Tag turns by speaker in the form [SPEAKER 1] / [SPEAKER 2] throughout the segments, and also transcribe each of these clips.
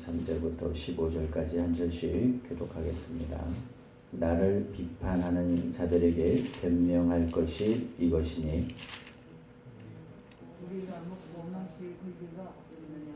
[SPEAKER 1] 3절부터 15절까지 한 절씩 교독하겠습니다. 나를 비판하는 자들에게 변명할 것이 이것이니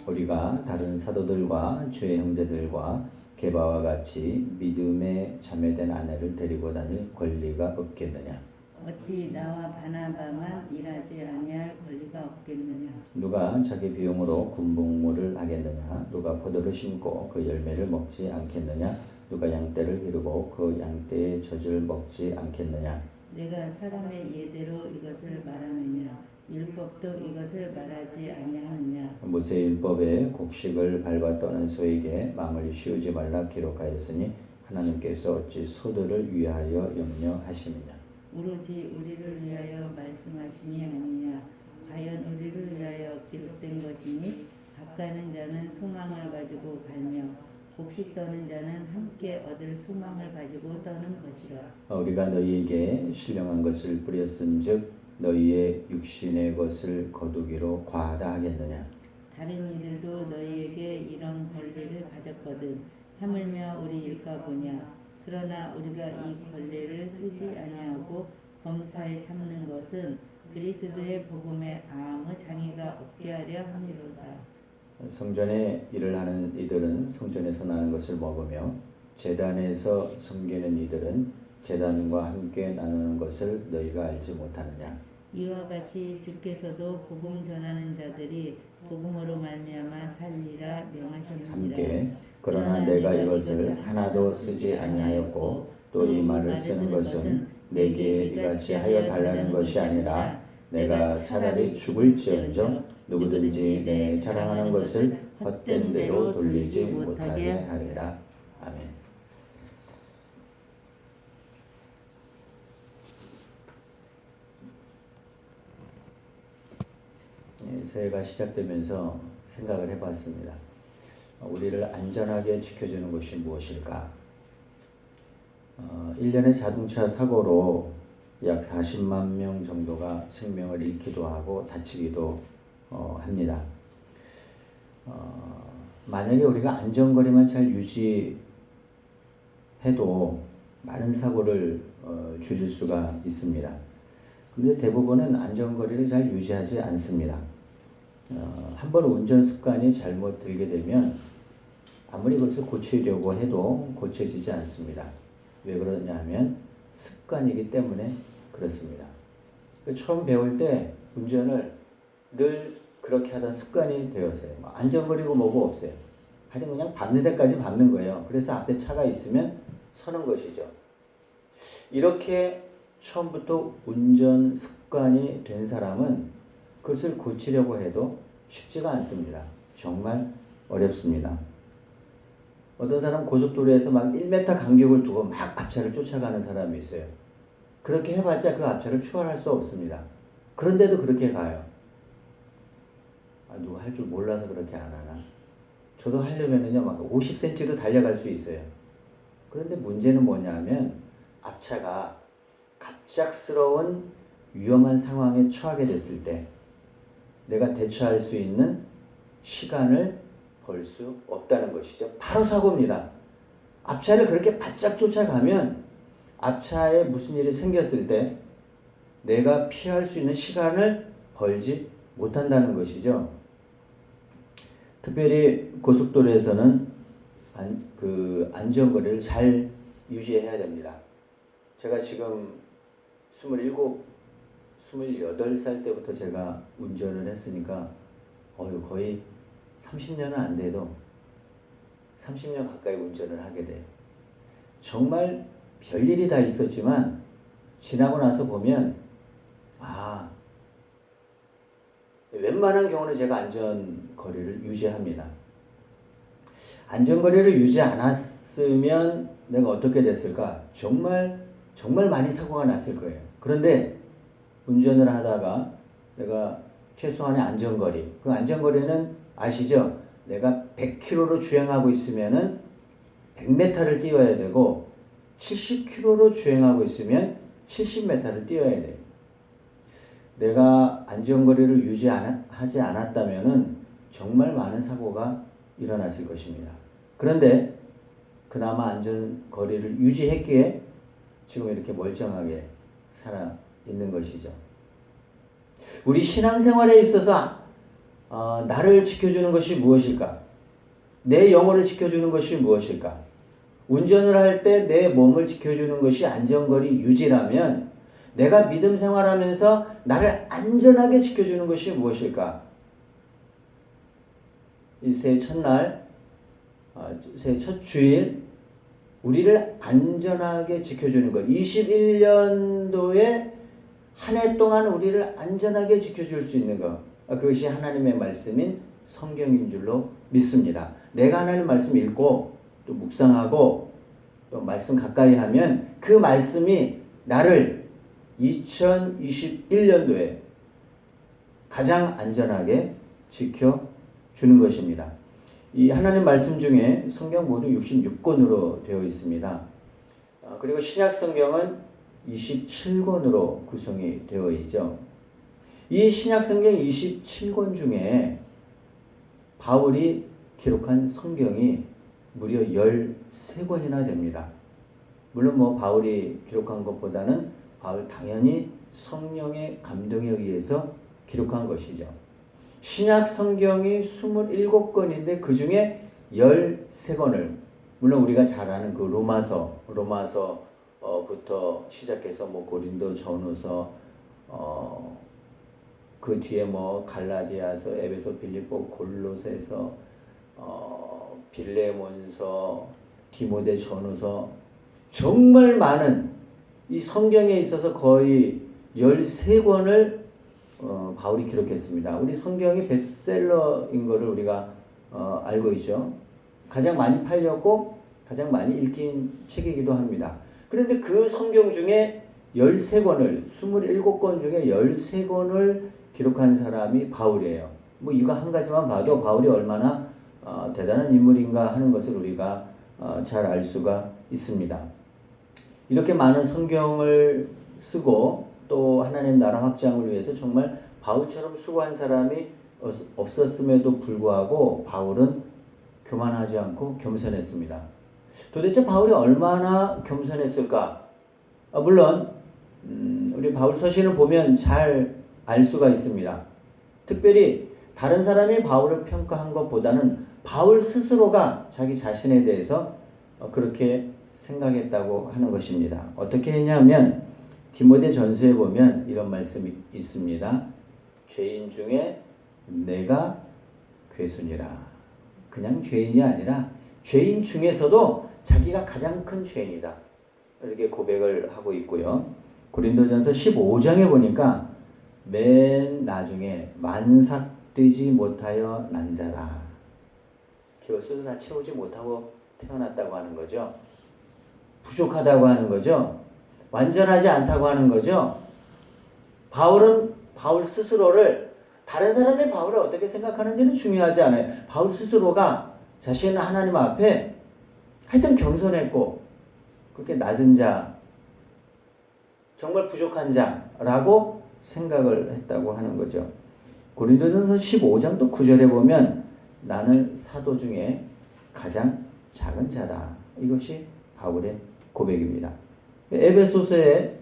[SPEAKER 1] 우리가 다른 사도들과 주의 형제들과 게바와 같이 믿음에 참여된 아내를 데리고 다닐 권리가 없겠느냐?
[SPEAKER 2] 어찌 나와 바나바만 일하지 아니할 권리가 없겠느냐?
[SPEAKER 1] 누가 자기 비용으로 군복무를 하겠느냐? 누가 포도를 심고 그 열매를 먹지 않겠느냐? 누가 양떼를 기르고 그 양떼의 젖을 먹지 않겠느냐?
[SPEAKER 2] 내가 사람의 예대로 이것을 말하느냐? 율법도 이것을 말하지 아니하느냐?
[SPEAKER 1] 모세 율법에 곡식을 밟아 떠는 소에게 마음을 씌우지 말라 기록하였으니 하나님께서 어찌 소들을 위하여 염려하시느냐?
[SPEAKER 2] 오로지 우리를 위하여 말씀하심이 아니냐? 과연 우리를 위하여 기록된 것이니 밭가는 자는 소망을 가지고 갈며 곡식 떠는 자는 함께 얻을 소망을 가지고 떠는 것이라.
[SPEAKER 1] 우리가 너희에게 신령한 것을 뿌렸은즉 너희의 육신의 것을 거두기로 과하다 하겠느냐?
[SPEAKER 2] 다른 이들도 너희에게 이런 권리를 가졌거든 하물며 우리 일까 보냐? 그러나 우리가 이 권리를 쓰지 아니하고 범사에 참는 것은 그리스도의 복음에 아무 장애가 없게 하려 함이로다.
[SPEAKER 1] 성전에 일을 하는 이들은 성전에서 나는 것을 먹으며 제단에서 섬기는 이들은 제단과 함께 나누는 것을 너희가 알지 못하느냐?
[SPEAKER 2] 이와 같이 주께서도 복음 전하는 자들이 복음으로 말미암아 살리라 명하셨느니라.
[SPEAKER 1] 함께 그러나 내가 이것을 하나도 쓰지 아니하였고 또 이 말을 쓰는 것은 내게 이같이 하여 달라는 것이 아니라 내가 차라리 죽을지언정 누구든지 내 자랑하는 것을 헛된 대로 돌리지 못하게 하리라. 아멘. 새해가 시작되면서 생각을 해봤습니다. 우리를 안전하게 지켜주는 것이 무엇일까? 1년에 자동차 사고로 약 40만 명 정도가 생명을 잃기도 하고 다치기도 합니다. 만약에 우리가 안전거리만 잘 유지해도 많은 사고를 줄일 수가 있습니다. 그런데 대부분은 안전거리를 잘 유지하지 않습니다. 한번 운전 습관이 잘못 들게 되면 아무리 그것을 고치려고 해도 고쳐지지 않습니다. 왜 그러냐 하면 습관이기 때문에 그렇습니다. 처음 배울 때 운전을 늘 그렇게 하던 습관이 되었어요. 안전거리고 뭐고 없어요. 하여튼 그냥 밟는 데까지 밟는 거예요. 그래서 앞에 차가 있으면 서는 것이죠. 이렇게 처음부터 운전 습관이 된 사람은 그것을 고치려고 해도 쉽지가 않습니다. 정말 어렵습니다. 어떤 사람 고속도로에서 막 1m 간격을 두고 막 앞차를 쫓아가는 사람이 있어요. 그렇게 해봤자 그 앞차를 추월할 수 없습니다. 그런데도 그렇게 가요. 누가 할 줄 몰라서 그렇게 안 하나? 저도 하려면은요, 막 50cm로 달려갈 수 있어요. 그런데 문제는 뭐냐면 앞차가 갑작스러운 위험한 상황에 처하게 됐을 때 내가 대처할 수 있는 시간을 벌 수 없다는 것이죠. 바로 사고입니다. 앞차를 그렇게 바짝 쫓아가면 앞차에 무슨 일이 생겼을 때 내가 피할 수 있는 시간을 벌지 못한다는 것이죠. 특별히 고속도로에서는 안전거리를 잘 유지해야 됩니다. 제가 지금 27, 28살 때부터 제가 운전을 했으니까 거의 30년은 안 돼도 30년 가까이 운전을 하게 돼요. 정말 별일이 다 있었지만 지나고 나서 보면 웬만한 경우는 제가 안전거리를 유지합니다. 안전거리를 유지 않았으면 내가 어떻게 됐을까? 정말 많이 사고가 났을 거예요. 그런데 운전을 하다가 내가 최소한의 안전거리, 그 안전거리는 아시죠? 내가 100km로 주행하고 있으면은 100m를 뛰어야 되고 70km로 주행하고 있으면 70m를 뛰어야 돼요. 내가 안전거리를 유지하지 않았다면은 정말 많은 사고가 일어났을 것입니다. 그런데 그나마 안전거리를 유지했기에 지금 이렇게 멀쩡하게 살아 있는 것이죠. 우리 신앙생활에 있어서 나를 지켜주는 것이 무엇일까? 내 영혼을 지켜주는 것이 무엇일까? 운전을 할 때 내 몸을 지켜주는 것이 안전거리 유지라면 내가 믿음 생활하면서 나를 안전하게 지켜주는 것이 무엇일까? 이 새해 첫날, 새해 첫 주일 우리를 안전하게 지켜주는 것. 21년도에 한 해 동안 우리를 안전하게 지켜줄 수 있는 것. 그것이 하나님의 말씀인 성경인 줄로 믿습니다. 내가 하나님 말씀 읽고 또 묵상하고 또 말씀 가까이 하면 그 말씀이 나를 2021년도에 가장 안전하게 지켜주는 것입니다. 이 하나님 말씀 중에 성경 모두 66권으로 되어 있습니다. 그리고 신약 성경은 27권으로 구성이 되어 있죠. 이 신약 성경 27권 중에 바울이 기록한 성경이 무려 13권이나 됩니다. 물론 바울이 기록한 것보다는 바울 당연히 성령의 감동에 의해서 기록한 것이죠. 신약 성경이 27권인데 그 중에 13권을 물론 우리가 잘 아는 그 로마서부터 시작해서 고린도 전후서 그 뒤에 갈라디아서, 에베소, 빌립보, 골로새서, 빌레몬서, 디모데 전후서 정말 많은 이 성경에 있어서 거의 13권을 바울이 기록했습니다. 우리 성경이 베스트셀러인 것을 우리가 알고 있죠. 가장 많이 팔렸고 가장 많이 읽힌 책이기도 합니다. 그런데 그 성경 중에 13권을 27권 중에 13권을 기록한 사람이 바울이에요. 이거 한 가지만 봐도 바울이 얼마나 대단한 인물인가 하는 것을 우리가 잘 알 수가 있습니다. 이렇게 많은 성경을 쓰고 또 하나님 나라 확장을 위해서 정말 바울처럼 수고한 사람이 없었음에도 불구하고 바울은 교만하지 않고 겸손했습니다. 도대체 바울이 얼마나 겸손했을까? 물론 우리 바울 서신을 보면 잘 알 수가 있습니다. 특별히 다른 사람이 바울을 평가한 것보다는 바울 스스로가 자기 자신에 대해서 그렇게 생각했다고 하는 것입니다. 어떻게 했냐면 디모데 전서에 보면 이런 말씀이 있습니다. 죄인 중에 내가 괴순이라. 그냥 죄인이 아니라 죄인 중에서도 자기가 가장 큰 죄인이다. 이렇게 고백을 하고 있고요. 고린도전서 15장에 보니까 맨 나중에 만삭되지 못하여 난 자라. 기호수도 다 채우지 못하고 태어났다고 하는 거죠. 부족하다고 하는 거죠. 완전하지 않다고 하는 거죠. 바울은 바울 스스로를 다른 사람이 바울을 어떻게 생각하는지는 중요하지 않아요. 바울 스스로가 자신은 하나님 앞에 하여튼 겸손했고 그렇게 낮은 자, 정말 부족한 자라고 생각을 했다고 하는 거죠. 고린도전서 15장 또 9절에 보면 나는 사도 중에 가장 작은 자다. 이것이 바울의 고백입니다. 에베소서의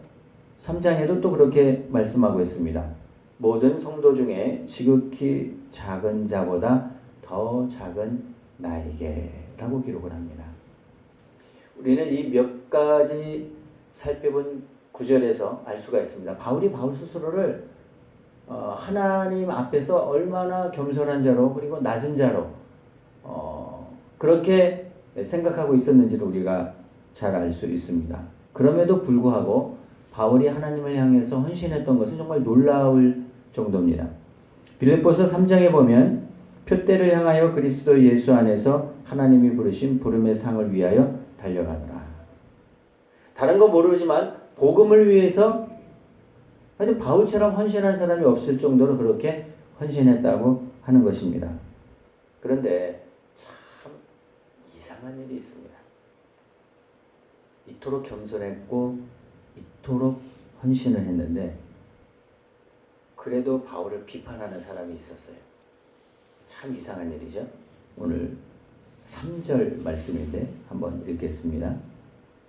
[SPEAKER 1] 3장에도 또 그렇게 말씀하고 있습니다. 모든 성도 중에 지극히 작은 자보다 더 작은 나에게 라고 기록을 합니다. 우리는 이 몇 가지 살펴본 구절에서 알 수가 있습니다. 바울이 바울 스스로를 하나님 앞에서 얼마나 겸손한 자로 그리고 낮은 자로 그렇게 생각하고 있었는지를 우리가 잘 알 수 있습니다. 그럼에도 불구하고 바울이 하나님을 향해서 헌신했던 것은 정말 놀라울 정도입니다. 빌립보서 3장에 보면 표대를 향하여 그리스도 예수 안에서 하나님이 부르신 부름의 상을 위하여 달려가노라. 다른 거 모르지만 복음을 위해서 하여튼 바울처럼 헌신한 사람이 없을 정도로 그렇게 헌신했다고 하는 것입니다. 그런데 참 이상한 일이 있습니다. 이토록 겸손했고 이토록 헌신을 했는데 그래도 바울을 비판하는 사람이 있었어요. 참 이상한 일이죠. 오늘 3절 말씀인데 한번 읽겠습니다.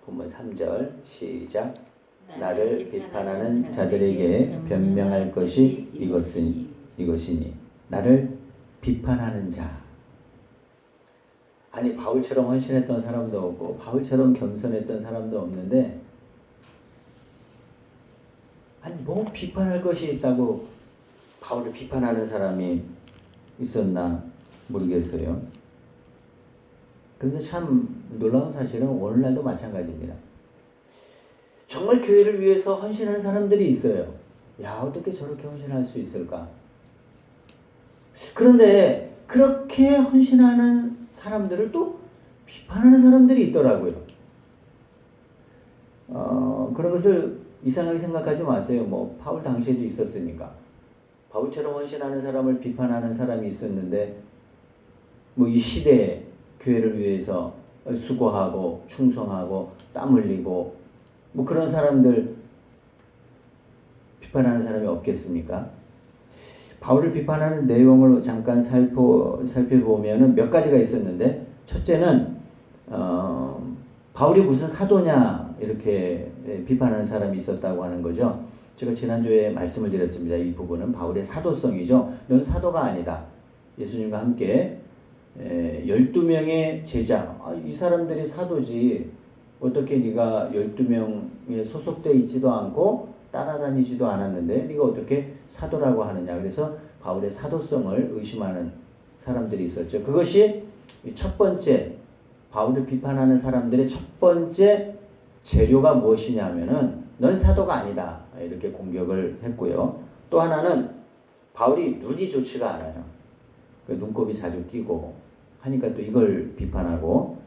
[SPEAKER 1] 본문 3절 시작. 나를 비판하는 자들에게 변명할 것이 이것이니 나를 비판하는 자. 아니 바울처럼 헌신했던 사람도 없고 바울처럼 겸손했던 사람도 없는데 아니 뭐 비판할 것이 있다고 바울을 비판하는 사람이 있었나 모르겠어요. 그런데 참 놀라운 사실은 오늘날도 마찬가지입니다. 정말 교회를 위해서 헌신하는 사람들이 있어요. 야, 어떻게 저렇게 헌신할 수 있을까? 그런데 그렇게 헌신하는 사람들을 또 비판하는 사람들이 있더라고요. 그런 것을 이상하게 생각하지 마세요. 뭐 바울 당시에도 있었으니까. 바울처럼 헌신하는 사람을 비판하는 사람이 있었는데 뭐 이 시대에 교회를 위해서 수고하고 충성하고 땀 흘리고 뭐 그런 사람들 비판하는 사람이 없겠습니까? 바울을 비판하는 내용을 잠깐 살펴보면은 몇 가지가 있었는데 첫째는 바울이 무슨 사도냐 이렇게 비판하는 사람이 있었다고 하는 거죠. 제가 지난주에 말씀을 드렸습니다. 이 부분은 바울의 사도성이죠. 넌 사도가 아니다. 예수님과 함께 12명의 제자, 이 사람들이 사도지 어떻게 네가 12명에 소속되어 있지도 않고 따라다니지도 않았는데 네가 어떻게 사도라고 하느냐. 그래서 바울의 사도성을 의심하는 사람들이 있었죠. 그것이 첫 번째 바울을 비판하는 사람들의 첫 번째 재료가 무엇이냐면은 넌 사도가 아니다. 이렇게 공격을 했고요. 또 하나는 바울이 눈이 좋지가 않아요. 눈곱이 자주 끼고 하니까 또 이걸 비판하고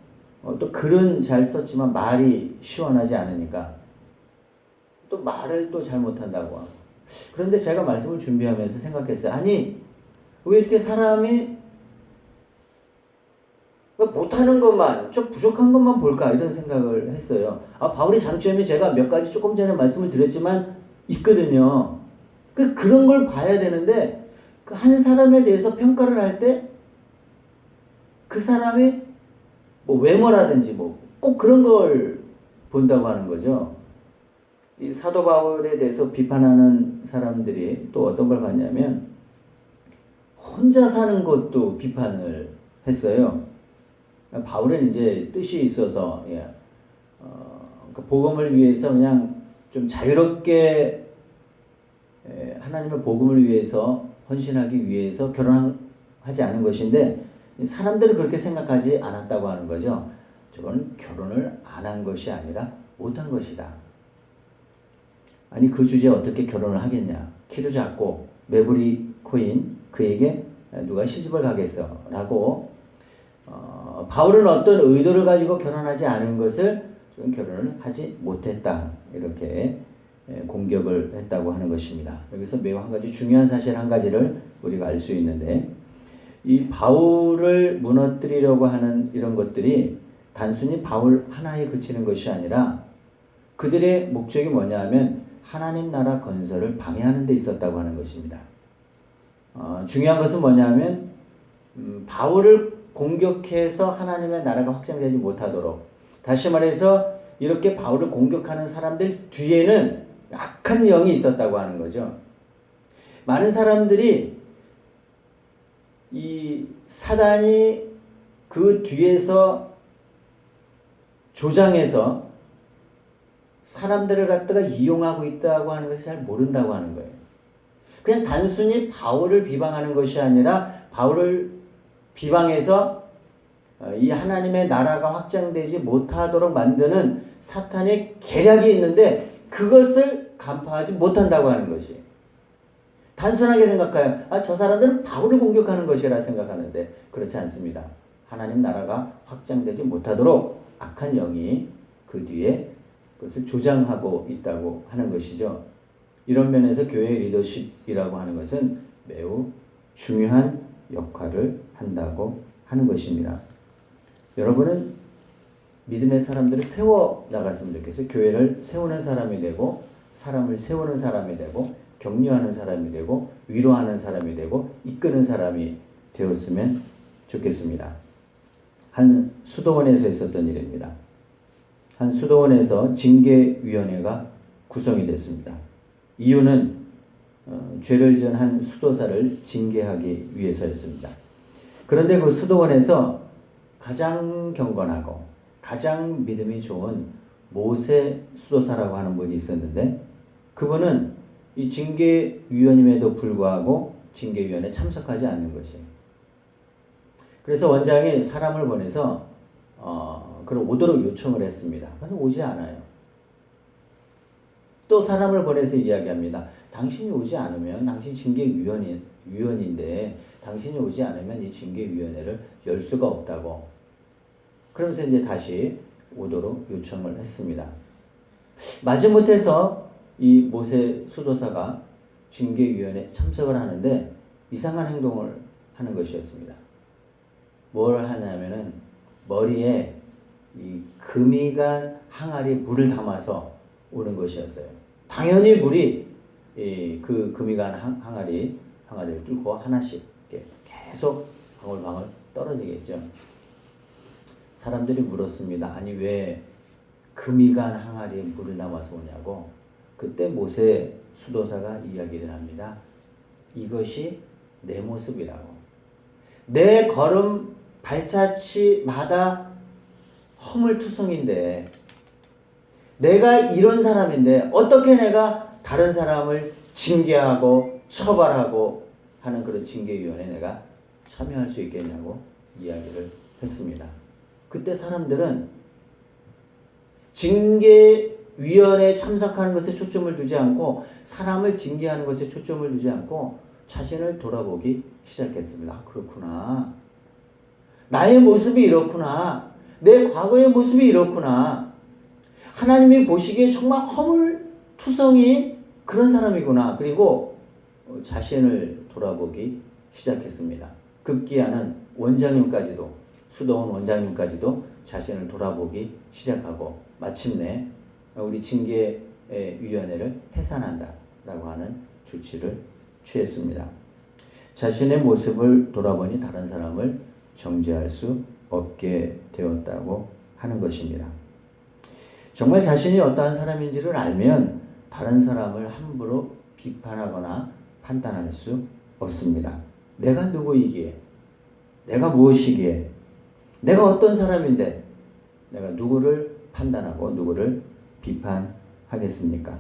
[SPEAKER 1] 또 글은 잘 썼지만 말이 시원하지 않으니까 또 말을 또 잘못한다고 하고. 그런데 제가 말씀을 준비하면서 생각했어요. 아니 왜 이렇게 사람이 못하는 것만 좀 부족한 것만 볼까 이런 생각을 했어요. 바울의 장점이 제가 몇 가지 조금 전에 말씀을 드렸지만 있거든요. 그런 걸 봐야 되는데 그 한 사람에 대해서 평가를 할 때 그 사람이 뭐 외모라든지 뭐 꼭 그런 걸 본다고 하는 거죠. 이 사도 바울에 대해서 비판하는 사람들이 또 어떤 걸 봤냐면 혼자 사는 것도 비판을 했어요. 바울은 이제 뜻이 있어서 그 복음을 위해서 그냥 좀 자유롭게 하나님의 복음을 위해서 헌신하기 위해서 결혼하지 않은 것인데 사람들은 그렇게 생각하지 않았다고 하는 거죠. 저건 결혼을 안 한 것이 아니라 못한 것이다. 아니 그 주제에 어떻게 결혼을 하겠냐. 키도 작고 매부리 코인 그에게 누가 시집을 가겠어 라고 바울은 어떤 의도를 가지고 결혼하지 않은 것을 좀 결혼을 하지 못했다. 이렇게 공격을 했다고 하는 것입니다. 여기서 매우 한 가지 중요한 사실 한 가지를 우리가 알 수 있는데 이 바울을 무너뜨리려고 하는 이런 것들이 단순히 바울 하나에 그치는 것이 아니라 그들의 목적이 뭐냐 하면 하나님 나라 건설을 방해하는 데 있었다고 하는 것입니다. 중요한 것은 뭐냐 하면 바울을 공격해서 하나님의 나라가 확장되지 못하도록 다시 말해서 이렇게 바울을 공격하는 사람들 뒤에는 악한 영이 있었다고 하는 거죠. 많은 사람들이 이 사단이 그 뒤에서 조장해서 사람들을 갖다가 이용하고 있다고 하는 것을 잘 모른다고 하는 거예요. 그냥 단순히 바울을 비방하는 것이 아니라 바울을 비방해서 이 하나님의 나라가 확장되지 못하도록 만드는 사탄의 계략이 있는데 그것을 간파하지 못한다고 하는 것이. 단순하게 생각해요. 저 사람들은 바울을 공격하는 것이라 생각하는데 그렇지 않습니다. 하나님 나라가 확장되지 못하도록 악한 영이 그 뒤에 그것을 조장하고 있다고 하는 것이죠. 이런 면에서 교회의 리더십이라고 하는 것은 매우 중요한 역할을 한다고 하는 것입니다. 여러분은 믿음의 사람들을 세워 나갔으면 좋겠어요. 교회를 세우는 사람이 되고 사람을 세우는 사람이 되고 격려하는 사람이 되고 위로하는 사람이 되고 이끄는 사람이 되었으면 좋겠습니다. 한 수도원에서 있었던 일입니다. 한 수도원에서 징계위원회가 구성이 됐습니다. 이유는 죄를 지은 한 수도사를 징계하기 위해서였습니다. 그런데 그 수도원에서 가장 경건하고 가장 믿음이 좋은 모세 수도사라고 하는 분이 있었는데 그분은 이 징계위원임에도 불구하고 징계위원회에 참석하지 않는 것이에요. 그래서 원장이 사람을 보내서 그를 오도록 요청을 했습니다. 그런데 오지 않아요. 또 사람을 보내서 이야기합니다. 당신이 오지 않으면 당신 징계위원인데 당신이 오지 않으면 이 징계위원회를 열 수가 없다고. 그러면서 이제 다시 오도록 요청을 했습니다. 마지못해서 이 모세 수도사가 징계위원회에 참석을 하는데 이상한 행동을 하는 것이었습니다. 뭘 하냐면은 머리에 이 금이간 항아리에 물을 담아서 오는 것이었어요. 당연히 물이 그 금이간 항아리를 뚫고 하나씩 이렇게 계속 방울방울 떨어지겠죠. 사람들이 물었습니다. 아니 왜 금이간 항아리에 물을 담아서 오냐고. 그때 모세 수도사가 이야기를 합니다. 이것이 내 모습이라고. 내 걸음 발자취마다 허물투성인데 내가 이런 사람인데 어떻게 내가 다른 사람을 징계하고 처벌하고 하는 그런 징계위원회에 내가 참여할 수 있겠냐고 이야기를 했습니다. 그때 사람들은 징계위원회에 참석하는 것에 초점을 두지 않고 사람을 징계하는 것에 초점을 두지 않고 자신을 돌아보기 시작했습니다. 아, 그렇구나. 나의 모습이 이렇구나. 내 과거의 모습이 이렇구나. 하나님이 보시기에 정말 허물투성이 그런 사람이구나. 그리고 자신을 돌아보기 시작했습니다. 급기야는 원장님까지도 수도원 원장님까지도 자신을 돌아보기 시작하고 마침내 우리 징계위원회를 해산한다라고 하는 조치를 취했습니다. 자신의 모습을 돌아보니 다른 사람을 정죄할 수 없게 되었다고 하는 것입니다. 정말 자신이 어떠한 사람인지를 알면 다른 사람을 함부로 비판하거나 판단할 수 없습니다. 내가 누구이기에, 내가 무엇이기에, 내가 어떤 사람인데 내가 누구를 판단하고 누구를 비판하겠습니까?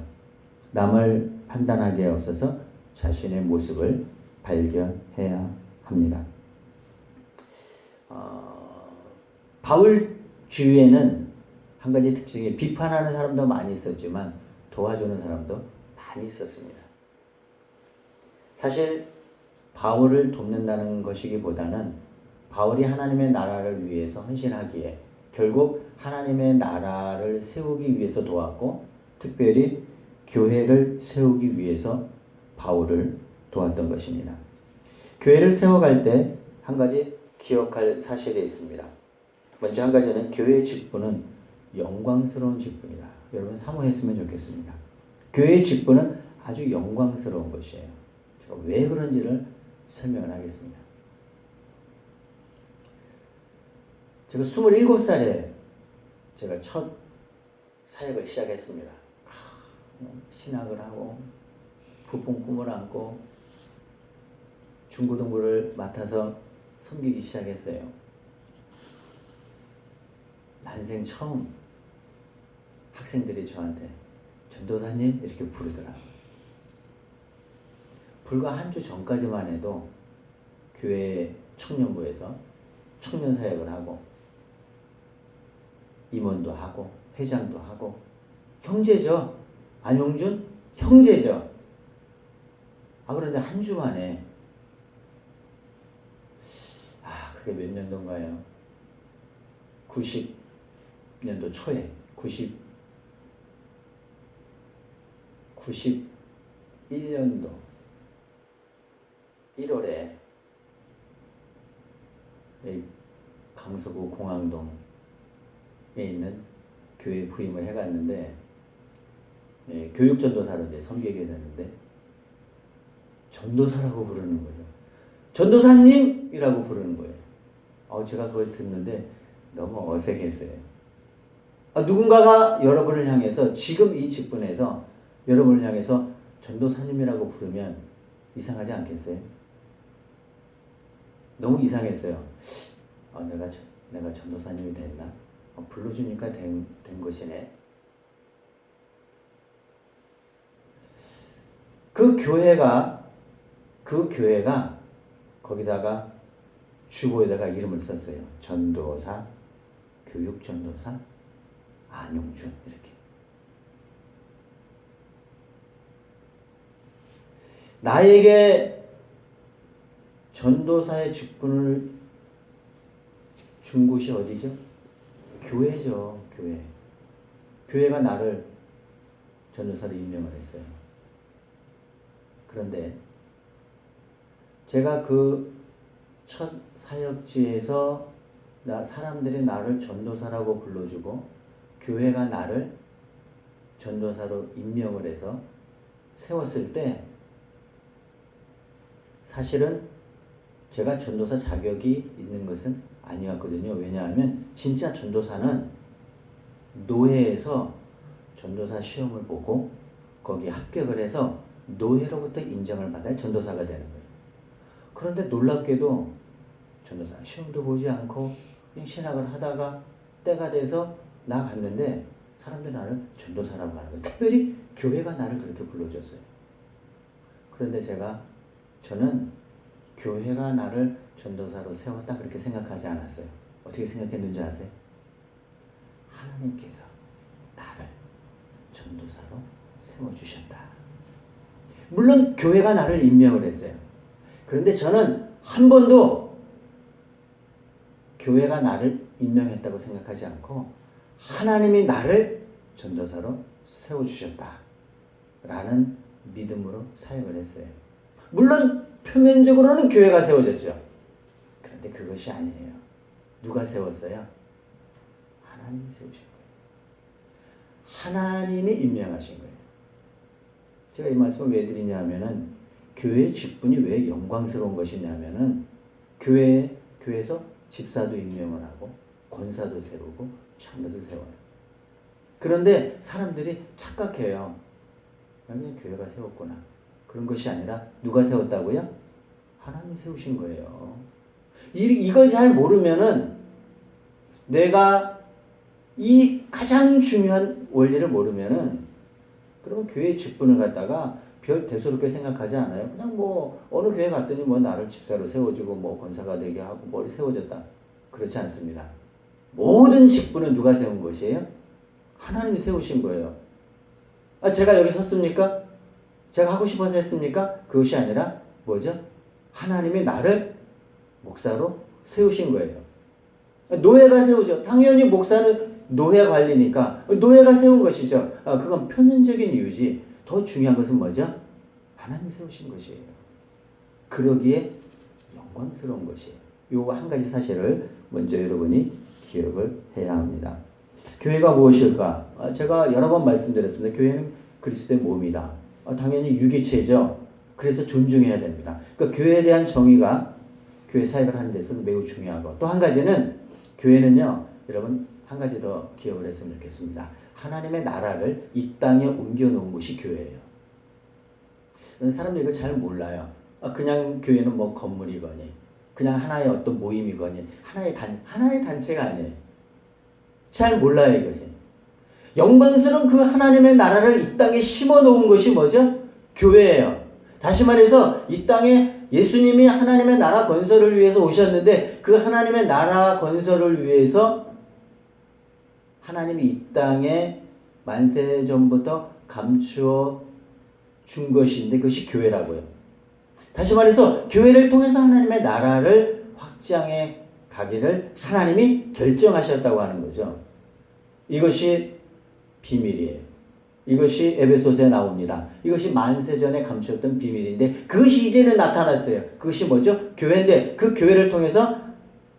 [SPEAKER 1] 남을 판단하기에 앞서서 자신의 모습을 발견해야 합니다. 바울 주위에는 한 가지 특징이 비판하는 사람도 많이 있었지만 도와주는 사람도 많이 있었습니다. 사실 바울을 돕는다는 것이기보다는 바울이 하나님의 나라를 위해서 헌신하기에 결국 하나님의 나라를 세우기 위해서 도왔고 특별히 교회를 세우기 위해서 바울을 도왔던 것입니다. 교회를 세워갈 때 한 가지 기억할 사실이 있습니다. 먼저 한 가지는 교회의 직분은 영광스러운 직분이다. 여러분 사모했으면 좋겠습니다. 교회의 직분은 아주 영광스러운 것이에요. 제가 왜 그런지를 설명을 하겠습니다. 제가 27살에 제가 첫 사역을 시작했습니다. 신학을 하고 부푼 꿈을 안고 중고등부를 맡아서 섬기기 시작했어요. 난생 처음 학생들이 저한테 전도사님 이렇게 부르더라고요. 불과 한 주 전까지만 해도 교회 청년부에서 청년 사역을 하고 임원도 하고 회장도 하고 형제죠. 안용준 형제죠. 그런데 한 주 만에 그게 몇 년도인가요? 90년도 초에 91년도 1월에 강서구 공항동에 있는 교회 부임을 해갔는데 교육전도사로 이제 섬기게 되는데 전도사라고 부르는 거예요. 전도사님이라고 부르는 거예요. 제가 그걸 듣는데 너무 어색했어요. 누군가가 여러분을 향해서 지금 이 직분에서 여러분을 향해서 전도사님이라고 부르면 이상하지 않겠어요? 너무 이상했어요. 내가 전도사님이 됐나? 불러주니까 된 것이네. 그 교회가 거기다가 주보에다가 이름을 썼어요. 전도사, 교육전도사, 안용준 이렇게. 나에게 전도사의 직분을 준 곳이 어디죠? 교회죠. 교회. 교회가 나를 전도사로 임명을 했어요. 그런데 제가 그 첫 사역지에서 사람들이 나를 전도사라고 불러주고 교회가 나를 전도사로 임명을 해서 세웠을 때 사실은 제가 전도사 자격이 있는 것은 아니었거든요. 왜냐하면 진짜 전도사는 노회에서 전도사 시험을 보고 거기에 합격을 해서 노회로부터 인정을 받아야 전도사가 되는 거예요. 그런데 놀랍게도 전도사 시험도 보지 않고 신학을 하다가 때가 돼서 나갔는데 사람들이 나를 전도사라고 하는 거예요. 특별히 교회가 나를 그렇게 불러줬어요. 그런데 저는 교회가 나를 전도사로 세웠다 그렇게 생각하지 않았어요. 어떻게 생각했는지 아세요? 하나님께서 나를 전도사로 세워주셨다. 물론 교회가 나를 임명을 했어요. 그런데 저는 한 번도 교회가 나를 임명했다고 생각하지 않고 하나님이 나를 전도사로 세워주셨다 라는 믿음으로 사역을 했어요. 물론 표면적으로는 교회가 세워졌죠. 그런데 그것이 아니에요. 누가 세웠어요? 하나님이 세우신 거예요. 하나님이 임명하신 거예요. 제가 이 말씀을 왜 드리냐면은 교회의 직분이 왜 영광스러운 것이냐면은 교회에서 집사도 임명을 하고 권사도 세우고 장로도 세워요. 그런데 사람들이 착각해요. 그냥 교회가 세웠구나. 그런 것이 아니라 누가 세웠다고요? 하나님이 세우신 거예요. 이걸 잘 모르면은 내가 이 가장 중요한 원리를 모르면은 그러면 교회의 직분을 갖다가 별 대수롭게 생각하지 않아요. 그냥 어느 교회 갔더니 나를 집사로 세워주고 권사가 되게 하고 머리 세워줬다. 그렇지 않습니다. 모든 직분은 누가 세운 것이에요? 하나님이 세우신 거예요. 제가 여기 섰습니까? 제가 하고 싶어서 했습니까? 그것이 아니라 뭐죠? 하나님이 나를 목사로 세우신 거예요. 노예가 세우죠. 당연히 목사는 노예 관리니까 노예가 세운 것이죠. 그건 표면적인 이유지. 더 중요한 것은 뭐죠? 하나님이 세우신 것이에요. 그러기에 영광스러운 것이에요. 요 한 가지 사실을 먼저 여러분이 기억을 해야 합니다. 교회가 무엇일까? 제가 여러 번 말씀드렸습니다. 교회는 그리스도의 몸이다. 당연히 유기체죠. 그래서 존중해야 됩니다. 그러니까 교회에 대한 정의가 교회 사역을 하는 데 있어서 매우 중요하고 또 한 가지는 교회는요. 여러분 한 가지 더 기억을 했으면 좋겠습니다. 하나님의 나라를 이 땅에 옮겨놓은 곳이 교회예요. 사람들이 이거 잘 몰라요. 그냥 교회는 건물이거니 그냥 하나의 어떤 모임이거니 하나의 단체가 아니에요. 잘 몰라요 이것이. 영광스러운 그 하나님의 나라를 이 땅에 심어놓은 것이 뭐죠? 교회예요. 다시 말해서 이 땅에 예수님이 하나님의 나라 건설을 위해서 오셨는데 그 하나님의 나라 건설을 위해서 하나님이 이 땅에 만세 전부터 감추어 준 것인데 그것이 교회라고요. 다시 말해서 교회를 통해서 하나님의 나라를 확장해 가기를 하나님이 결정하셨다고 하는 거죠. 이것이 비밀이에요. 이것이 에베소서에 나옵니다. 이것이 만세전에 감추었던 비밀인데 그것이 이제는 나타났어요. 그것이 뭐죠? 교회인데 그 교회를 통해서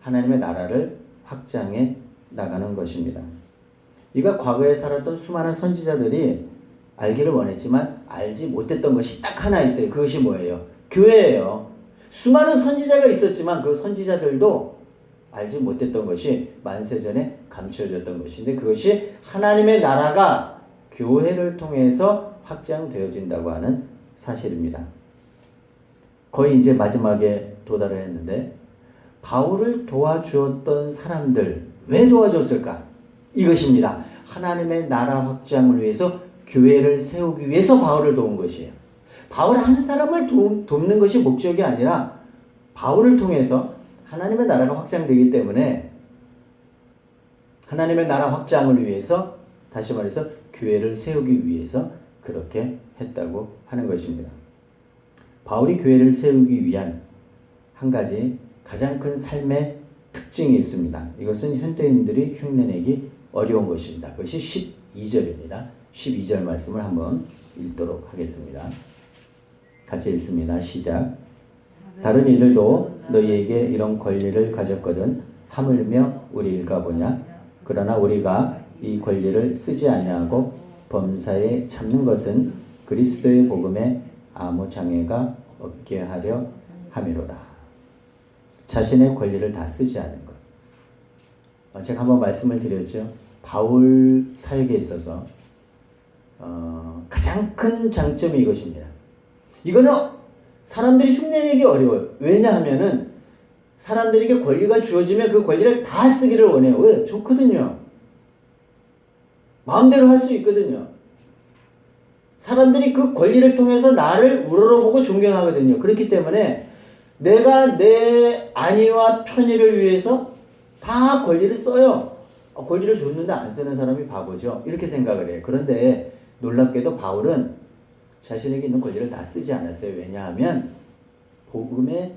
[SPEAKER 1] 하나님의 나라를 확장해 나가는 것입니다. 이가 과거에 살았던 수많은 선지자들이 알기를 원했지만 알지 못했던 것이 딱 하나 있어요. 그것이 뭐예요? 교회예요. 수많은 선지자가 있었지만 그 선지자들도 알지 못했던 것이 만세전에 감춰졌던 것인데 그것이 하나님의 나라가 교회를 통해서 확장되어진다고 하는 사실입니다. 거의 이제 마지막에 도달을 했는데 바울을 도와주었던 사람들 왜 도와줬을까? 이것입니다. 하나님의 나라 확장을 위해서 교회를 세우기 위해서 바울을 도운 것이에요. 바울 한 사람을 돕는 것이 목적이 아니라 바울을 통해서 하나님의 나라가 확장되기 때문에 하나님의 나라 확장을 위해서 다시 말해서 교회를 세우기 위해서 그렇게 했다고 하는 것입니다. 바울이 교회를 세우기 위한 한 가지 가장 큰 삶의 특징이 있습니다. 이것은 현대인들이 흉내내기 어려운 것입니다. 그것이 12절입니다. 12절 말씀을 한번 읽도록 하겠습니다. 같이 읽습니다. 시작. 다른 이들도 너희에게 이런 권리를 가졌거든 하물며 우리 일가보냐. 그러나 우리가 이 권리를 쓰지 아니하고 범사에 참는 것은 그리스도의 복음에 아무 장애가 없게 하려 함이로다. 자신의 권리를 다 쓰지 않는 것. 제가 한번 말씀을 드렸죠. 바울 사역에 있어서 가장 큰 장점이 이것입니다. 이거는 사람들이 흉내내기 어려워요. 왜냐하면은 사람들에게 권리가 주어지면 그 권리를 다 쓰기를 원해요. 왜? 좋거든요. 마음대로 할 수 있거든요. 사람들이 그 권리를 통해서 나를 우러러보고 존경하거든요. 그렇기 때문에 내가 내 안위와 편의를 위해서 다 권리를 써요. 권리를 줬는데 안 쓰는 사람이 바보죠. 이렇게 생각을 해요. 그런데 놀랍게도 바울은 자신에게 있는 권리를 다 쓰지 않았어요. 왜냐하면 복음에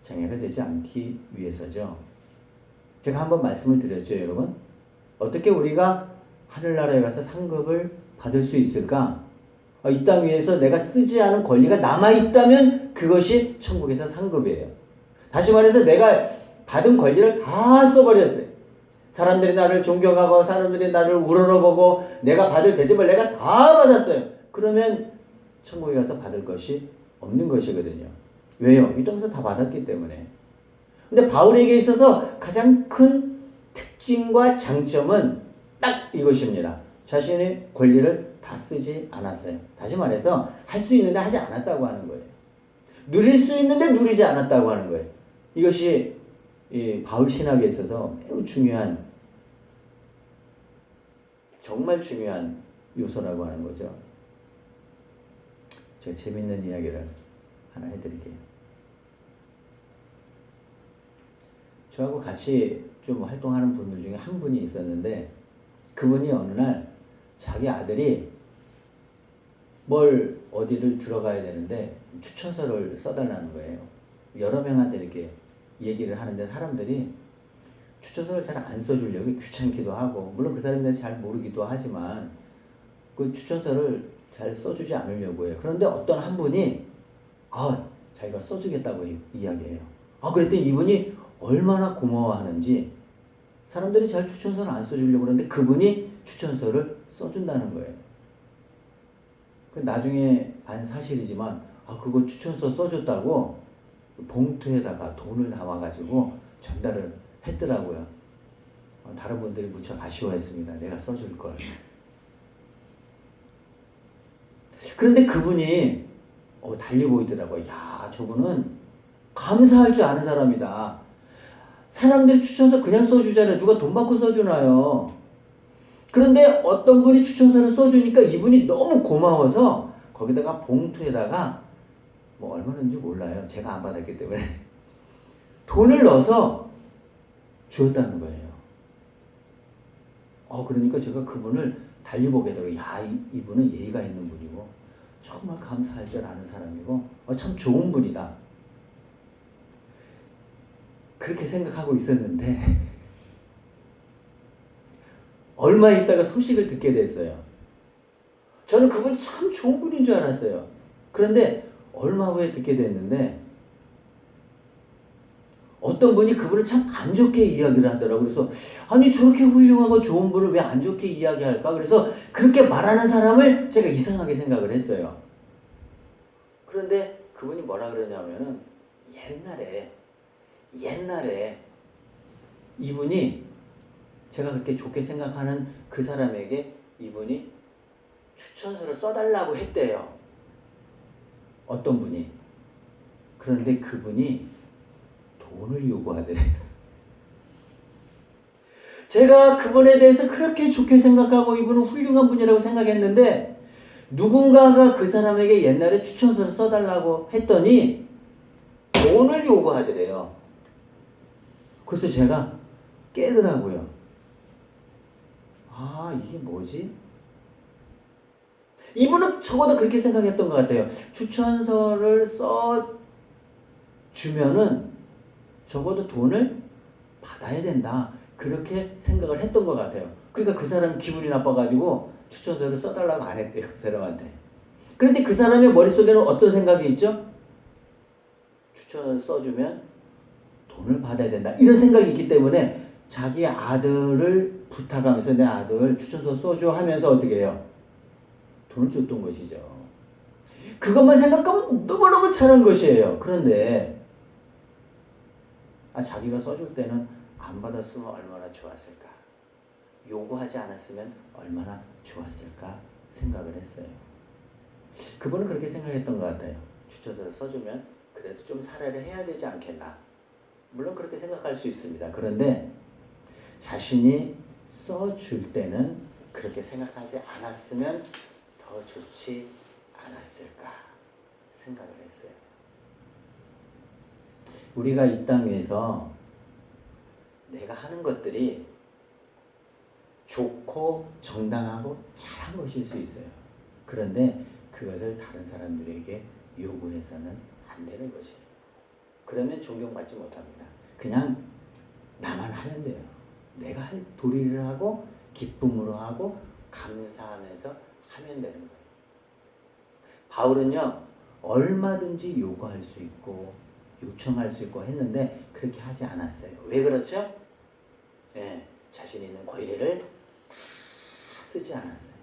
[SPEAKER 1] 장애가 되지 않기 위해서죠. 제가 한번 말씀을 드렸죠, 여러분. 어떻게 우리가 하늘나라에 가서 상급을 받을 수 있을까? 이 땅 위에서 내가 쓰지 않은 권리가 남아있다면 그것이 천국에서 상급이에요. 다시 말해서 내가 받은 권리를 다 써버렸어요. 사람들이 나를 존경하고 사람들이 나를 우러러보고 내가 받을 대접을 내가 다 받았어요. 그러면 천국에 가서 받을 것이 없는 것이거든요. 왜요? 이 땅에서 다 받았기 때문에. 근데 바울에게 있어서 가장 큰 특징과 장점은 딱 이것입니다. 자신의 권리를 다 쓰지 않았어요. 다시 말해서 할 수 있는데 하지 않았다고 하는 거예요. 누릴 수 있는데 누리지 않았다고 하는 거예요. 이것이 이 바울 신학에 있어서 매우 중요한, 정말 중요한 요소라고 하는 거죠. 제가 재밌는 이야기를 하나 해드릴게요. 저하고 같이 좀 활동하는 분들 중에 한 분이 있었는데 그분이 어느 날 자기 아들이 뭘 어디를 들어가야 되는데 추천서를 써달라는 거예요. 여러 명한테 이렇게 얘기를 하는데 사람들이 추천서를 잘 안 써주려고 귀찮기도 하고, 물론 그 사람에 대해서 잘 모르기도 하지만 그 추천서를 잘 써주지 않으려고 해요. 그런데 어떤 한 분이 자기가 써주겠다고 이야기해요. 그랬더니 이분이 얼마나 고마워하는지 사람들이 잘 추천서를 안 써주려고 그러는데 그분이 추천서를 써준다는 거예요. 나중에 안 사실이지만 그거 추천서 써줬다고 봉투에다가 돈을 담아가지고 전달을 했더라고요. 다른 분들이 무척 아쉬워했습니다. 내가 써줄 걸. 그런데 그분이 달리 보이더라고요. 야, 저분은 감사할 줄 아는 사람이다. 사람들이 추천서 그냥 써주잖아요. 누가 돈 받고 써주나요? 그런데 어떤 분이 추천서를 써주니까 이분이 너무 고마워서 거기다가 봉투에다가 뭐 얼마인지 몰라요. 제가 안 받았기 때문에 돈을 넣어서 주었다는 거예요. 그러니까 제가 그분을 달리 보게 되고, 이분은 예의가 있는 분이고 정말 감사할 줄 아는 사람이고 참 좋은 분이다. 그렇게 생각하고 있었는데 얼마 있다가 소식을 듣게 됐어요. 저는 그분이 참 좋은 분인 줄 알았어요. 그런데 얼마 후에 듣게 됐는데 어떤 분이 그분을 참 안 좋게 이야기를 하더라고요. 그래서 아니 저렇게 훌륭하고 좋은 분을 왜 안 좋게 이야기할까? 그래서 그렇게 말하는 사람을 제가 이상하게 생각을 했어요. 그런데 그분이 뭐라 그러냐면은 옛날에 옛날에 이분이 제가 그렇게 좋게 생각하는 그 사람에게 이분이 추천서를 써달라고 했대요. 어떤 분이. 그런데 그분이 돈을 요구하더래요. 제가 그분에 대해서 그렇게 좋게 생각하고 이분은 훌륭한 분이라고 생각했는데 누군가가 그 사람에게 옛날에 추천서를 써달라고 했더니 돈을 요구하더래요. 그래서 제가 깨더라고요. 아, 이게 뭐지? 이분은 적어도 그렇게 생각했던 것 같아요. 추천서를 써주면은 적어도 돈을 받아야 된다. 그렇게 생각을 했던 것 같아요. 그러니까 그 사람 기분이 나빠가지고 추천서를 써달라고 안 했대요. 그 사람한테. 그런데 그 사람의 머릿속에는 어떤 생각이 있죠? 추천을 써주면 돈을 받아야 된다. 이런 생각이 있기 때문에 자기 아들을 부탁하면서 내 아들 추천서 써줘 하면서 어떻게 해요? 돈을 줬던 것이죠. 그것만 생각하면 너무너무 잘한 것이에요. 그런데 자기가 써줄 때는 안 받았으면 얼마나 좋았을까? 요구하지 않았으면 얼마나 좋았을까? 생각을 했어요. 그분은 그렇게 생각했던 것 같아요. 추천서를 써주면 그래도 좀 사례를 해야 되지 않겠나? 물론 그렇게 생각할 수 있습니다. 그런데 자신이 써줄 때는 그렇게 생각하지 않았으면 더 좋지 않았을까 생각을 했어요. 우리가 이 땅에서 내가 하는 것들이 좋고 정당하고 잘한 것일 수 있어요. 그런데 그것을 다른 사람들에게 요구해서는 안 되는 것이에요. 그러면 존경받지 못합니다. 그냥 나만 하면 돼요. 내가 할 도리를 하고 기쁨으로 하고 감사하면서 하면 되는 거예요. 바울은요, 얼마든지 요구할 수 있고 요청할 수 있고 했는데 그렇게 하지 않았어요. 왜 그렇죠? 자신 있는 권리를 다 쓰지 않았어요.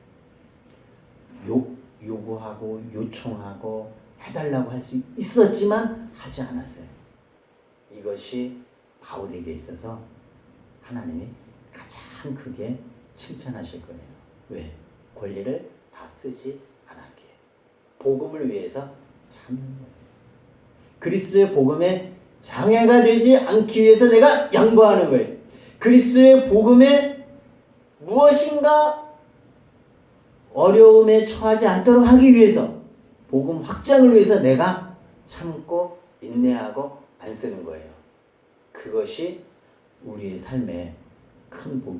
[SPEAKER 1] 요구하고 요청하고 해달라고 할 수 있었지만 하지 않았어요. 이것이 바울에게 있어서 하나님이 가장 크게 칭찬하실 거예요. 왜? 권리를 다 쓰지 않았기에. 복음을 위해서 참는 거예요. 그리스도의 복음에 장애가 되지 않기 위해서 내가 양보하는 거예요. 그리스도의 복음에 무엇인가 어려움에 처하지 않도록 하기 위해서 복음 확장을 위해서 내가 참고 인내하고 안 쓰는 거예요. 그것이 우리의 삶에 큰 복이